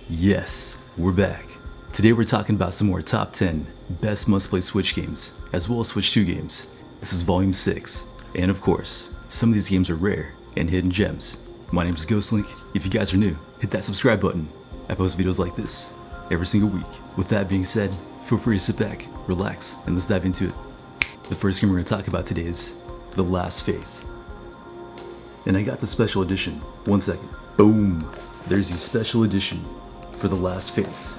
Yes, we're back. Today we're talking about some more top 10 best must-play Switch games, as well as Switch 2 games. This is Volume 6, and of course, some of these games are rare and hidden gems. My name is Ghostlink. If you guys are new, hit that subscribe button. I post videos like this every single week. With that being said, feel free to sit back, relax, and let's dive into it. The first game we're going to talk about today is The Last Faith. And I got the special edition. 1 second. Boom! There's the special edition for The Last Faith.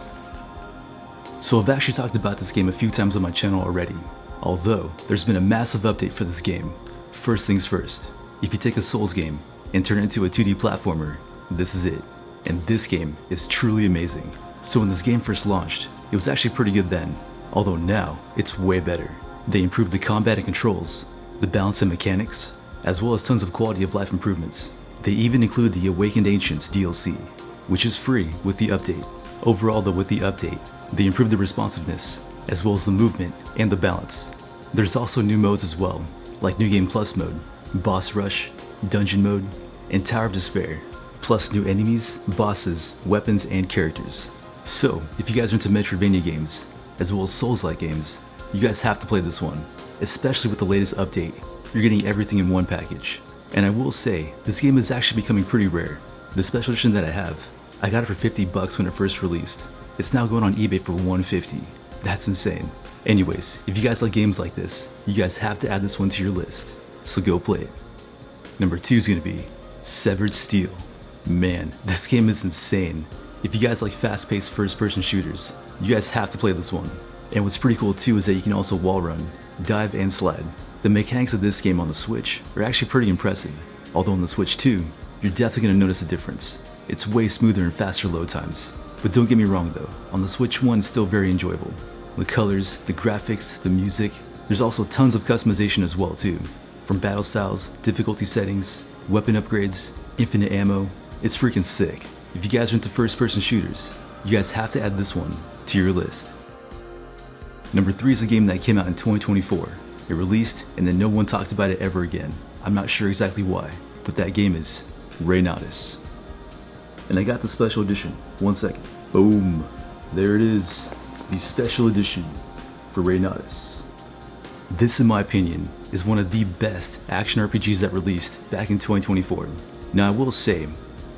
So I've actually talked about this game a few times on my channel already, although there's been a massive update for this game. First things first, if you take a Souls game and turn it into a 2D platformer, this is it. And this game is truly amazing. So when this game first launched, it was actually pretty good then, although now it's way better. They improved the combat and controls, the balance and mechanics, as well as tons of quality of life improvements. They even include the Awakened Ancients DLC, which is free with the update. Overall though, with the update, they improved the responsiveness, as well as the movement and the balance. There's also new modes as well, like New Game Plus mode, Boss Rush, Dungeon mode, and Tower of Despair, plus new enemies, bosses, weapons, and characters. So, if you guys are into Metroidvania games, as well as Souls-like games, you guys have to play this one, especially with the latest update. You're getting everything in one package. And I will say, this game is actually becoming pretty rare. The special edition that I have, I got it for $50 when it first released. It's now going on eBay for $150. That's insane. Anyways, if you guys like games like this, you guys have to add this one to your list. So go play it. Number 2 is going to be Severed Steel. Man, this game is insane. If you guys like fast-paced first-person shooters, you guys have to play this one. And what's pretty cool too is that you can also wall run, dive, and slide. The mechanics of this game on the Switch are actually pretty impressive. Although on the Switch 2, you're definitely going to notice a difference. It's way smoother and faster load times. But don't get me wrong though, on the Switch 1 it's still very enjoyable. The colors, the graphics, the music, there's also tons of customization as well too. From battle styles, difficulty settings, weapon upgrades, infinite ammo, it's freaking sick. If you guys are into first-person shooters, you guys have to add this one to your list. Number 3 is a game that came out in 2024. It released and then no one talked about it ever again. I'm not sure exactly why, but that game is Remastered. And I got the special edition. 1 second. Boom. There it is. The special edition for Remastered. This, in my opinion, is one of the best action RPGs that released back in 2024. Now I will say,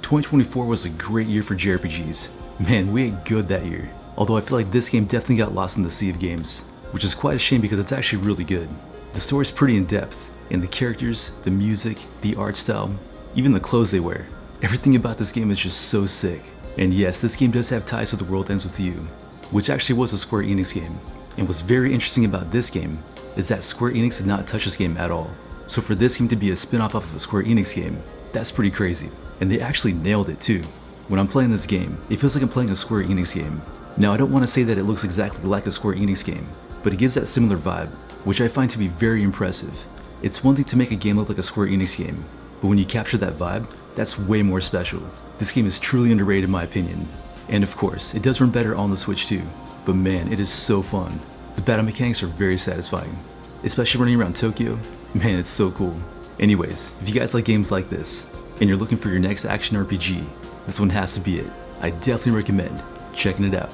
2024 was a great year for JRPGs. Man, we ate good that year. Although I feel like this game definitely got lost in the sea of games, which is quite a shame because it's actually really good. The story's pretty in-depth, and the characters, the music, the art style, even the clothes they wear. Everything about this game is just so sick. And yes, this game does have ties to The World Ends With You, which actually was a Square Enix game. And what's very interesting about this game is that Square Enix did not touch this game at all. So for this game to be a spin-off of a Square Enix game, that's pretty crazy. And they actually nailed it too. When I'm playing this game, it feels like I'm playing a Square Enix game. Now I don't want to say that it looks exactly like a Square Enix game, but it gives that similar vibe, which I find to be very impressive. It's one thing to make a game look like a Square Enix game, but when you capture that vibe, that's way more special. This game is truly underrated in my opinion. And of course, it does run better on the Switch too, but man, it is so fun. The battle mechanics are very satisfying, especially running around Tokyo. Man, it's so cool. Anyways, if you guys like games like this, and you're looking for your next action RPG, this one has to be it. I definitely recommend checking it out.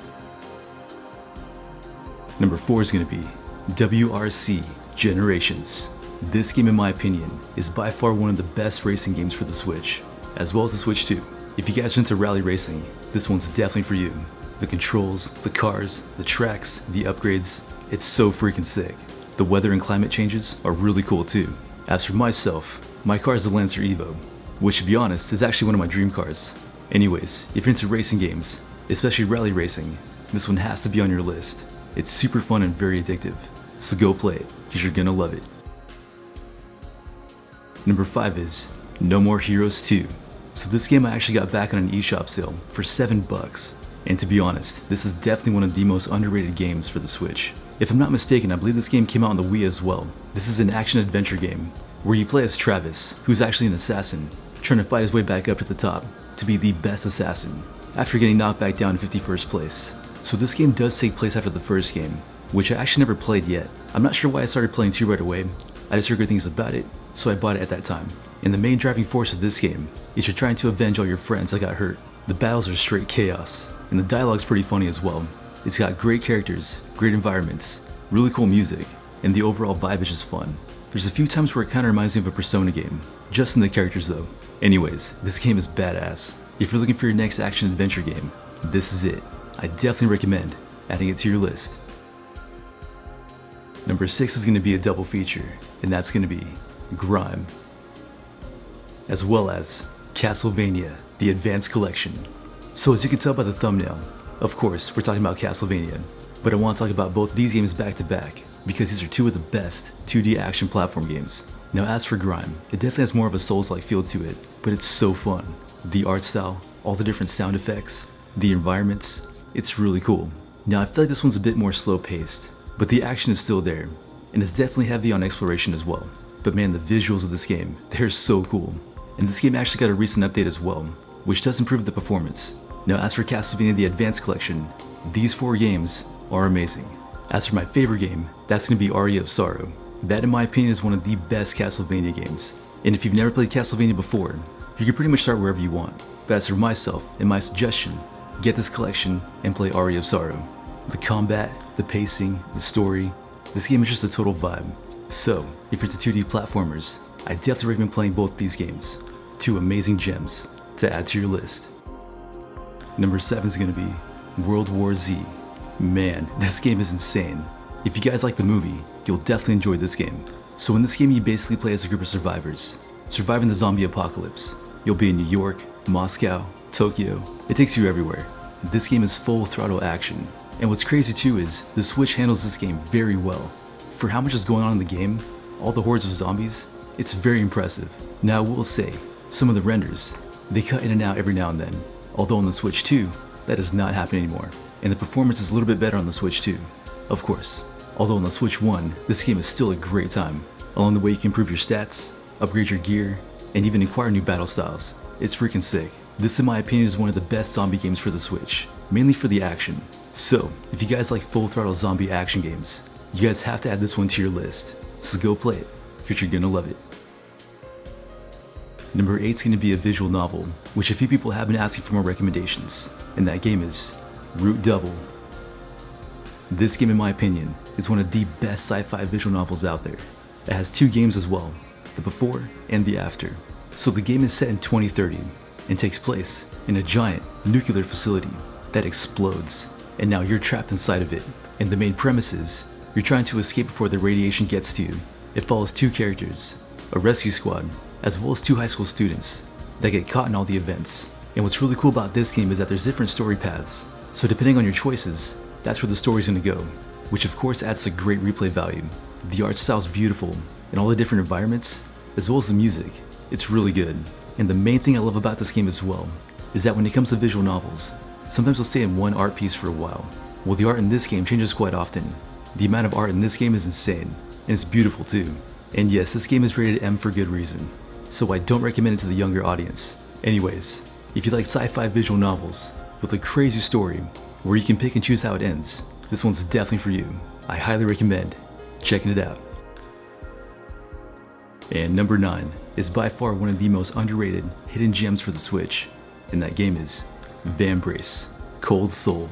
Number 4 is going to be WRC Generations. This game, in my opinion, is by far one of the best racing games for the Switch, as well as the Switch 2. If you guys are into rally racing, this one's definitely for you. The controls, the cars, the tracks, the upgrades, it's so freaking sick. The weather and climate changes are really cool too. As for myself, my car is the Lancer Evo, which to be honest is actually one of my dream cars. Anyways, if you're into racing games, especially rally racing, this one has to be on your list. It's super fun and very addictive, so go play it, because you're gonna love it. Number 5 is No More Heroes 2. So this game I actually got back on an eShop sale for $7. And to be honest, this is definitely one of the most underrated games for the Switch. If I'm not mistaken, I believe this game came out on the Wii as well. This is an action-adventure game, where you play as Travis, who's actually an assassin, trying to fight his way back up to the top, to be the best assassin, after getting knocked back down in 51st place. So this game does take place after the first game, which I actually never played yet. I'm not sure why I started playing 2 right away. I just heard good things about it, so I bought it at that time. And the main driving force of this game is you're trying to avenge all your friends that got hurt. The battles are straight chaos. and the dialogue's pretty funny as well. It's got great characters, great environments, really cool music, and the overall vibe is just fun. There's a few times where it kinda reminds me of a Persona game, just in the characters though. Anyways, this game is badass. If you're looking for your next action-adventure game, this is it. I definitely recommend adding it to your list. Number 6 is going to be a double feature, and that's going to be Grime, as well as Castlevania, the Advanced Collection. So as you can tell by the thumbnail, of course, we're talking about Castlevania, but I want to talk about both these games back to back, because these are two of the best 2D action platform games. Now as for Grime, it definitely has more of a Souls-like feel to it, but it's so fun. The art style, all the different sound effects, the environments, it's really cool. Now I feel like this one's a bit more slow paced, but the action is still there, and it's definitely heavy on exploration as well. But man, the visuals of this game, they're so cool. And this game actually got a recent update as well, which does improve the performance. Now as for Castlevania the Advanced Collection, these 4 games are amazing. As for my favorite game, that's going to be Aria of Sorrow. That in my opinion is one of the best Castlevania games. And if you've never played Castlevania before, you can pretty much start wherever you want. But as for myself and my suggestion, get this collection and play Aria of Sorrow. The combat, the pacing, the story, this game is just a total vibe. So, if you're into 2D platformers, I definitely recommend playing both these games. 2 amazing gems to add to your list. Number 7 is going to be World War Z. Man, this game is insane. If you guys like the movie, you'll definitely enjoy this game. So in this game you basically play as a group of survivors, surviving the zombie apocalypse. You'll be in New York, Moscow, Tokyo, it takes you everywhere. This game is full throttle action. And what's crazy too is, the Switch handles this game very well. For how much is going on in the game, all the hordes of zombies, it's very impressive. Now I will say, some of the renders, they cut in and out every now and then. Although on the Switch 2, that does not happen anymore. And the performance is a little bit better on the Switch 2, of course. Although on the Switch 1, this game is still a great time. Along the way you can improve your stats, upgrade your gear, and even acquire new battle styles. It's freaking sick. This in my opinion is one of the best zombie games for the Switch, mainly for the action. So, if you guys like full throttle zombie action games, you guys have to add this one to your list. So go play it, because you're gonna love it. Number 8 is gonna be a visual novel, which a few people have been asking for more recommendations, and that game is Root Double. This game in my opinion is one of the best sci-fi visual novels out there. It has 2 games as well, the before and the after. So the game is set in 2030 and takes place in a giant nuclear facility that explodes, and now you're trapped inside of it. And the main premise is, you're trying to escape before the radiation gets to you. It follows 2 characters, a rescue squad, as well as 2 high school students that get caught in all the events. And what's really cool about this game is that there's different story paths, so depending on your choices, that's where the story's gonna go, which of course adds to great replay value. The art style's beautiful, and all the different environments, as well as the music, it's really good. And the main thing I love about this game as well, is that when it comes to visual novels, sometimes they'll stay in one art piece for a while. Well, the art in this game changes quite often. The amount of art in this game is insane, and it's beautiful too. And yes, this game is rated M for good reason, so I don't recommend it to the younger audience. Anyways, if you like sci-fi visual novels with a crazy story where you can pick and choose how it ends, this one's definitely for you. I highly recommend checking it out. And number 9 is by far one of the most underrated hidden gems for the Switch, and that game is Vambrace Cold Soul.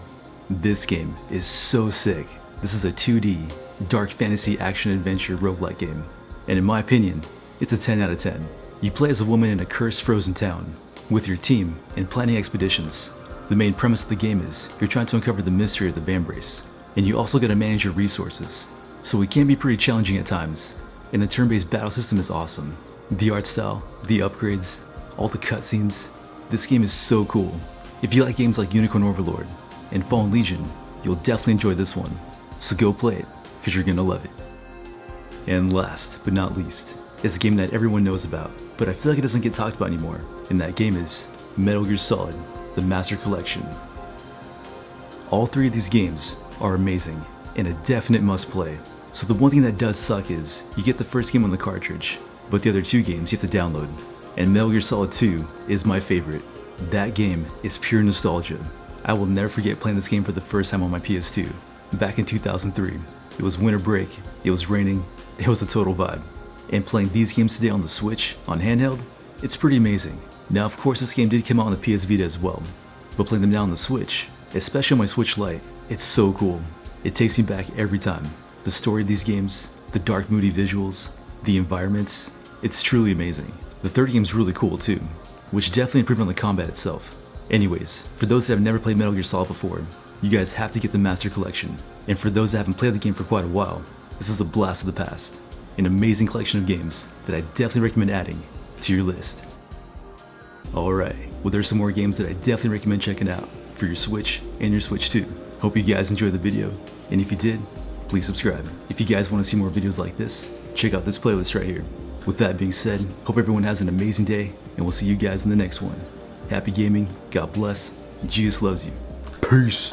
This game is so sick. This is a 2D, dark fantasy action-adventure roguelike game, and in my opinion, it's a 10 out of 10. You play as a woman in a cursed frozen town, with your team and planning expeditions. The main premise of the game is, you're trying to uncover the mystery of the Vambrace, and you also gotta manage your resources. So it can be pretty challenging at times, and the turn-based battle system is awesome. The art style, the upgrades, all the cutscenes, this game is so cool. If you like games like Unicorn Overlord and Fallen Legion, you'll definitely enjoy this one. So go play it, because you're gonna love it. And last but not least, is a game that everyone knows about, but I feel like it doesn't get talked about anymore, and that game is Metal Gear Solid, the Master Collection. All 3 of these games are amazing, and a definite must play. So the one thing that does suck is, you get the first game on the cartridge, but the other 2 games you have to download. And Metal Gear Solid 2 is my favorite. That game is pure nostalgia. I will never forget playing this game for the first time on my PS2, back in 2003. It was winter break, it was raining, it was a total vibe. And playing these games today on the Switch, on handheld, it's pretty amazing. Now of course this game did come out on the PS Vita as well, but playing them now on the Switch, especially on my Switch Lite. It's so cool. It takes me back every time. The story of these games, the dark moody visuals, the environments, it's truly amazing. The third game's really cool too, which definitely improved on the combat itself. Anyways, for those that have never played Metal Gear Solid before, you guys have to get the Master Collection. And for those that haven't played the game for quite a while, this is a blast of the past. An amazing collection of games that I definitely recommend adding to your list. Alright, well there's some more games that I definitely recommend checking out for your Switch and your Switch 2. Hope you guys enjoyed the video, and if you did, please subscribe. If you guys want to see more videos like this, check out this playlist right here. With that being said, hope everyone has an amazing day, and we'll see you guys in the next one. Happy gaming, God bless, Jesus loves you. Peace.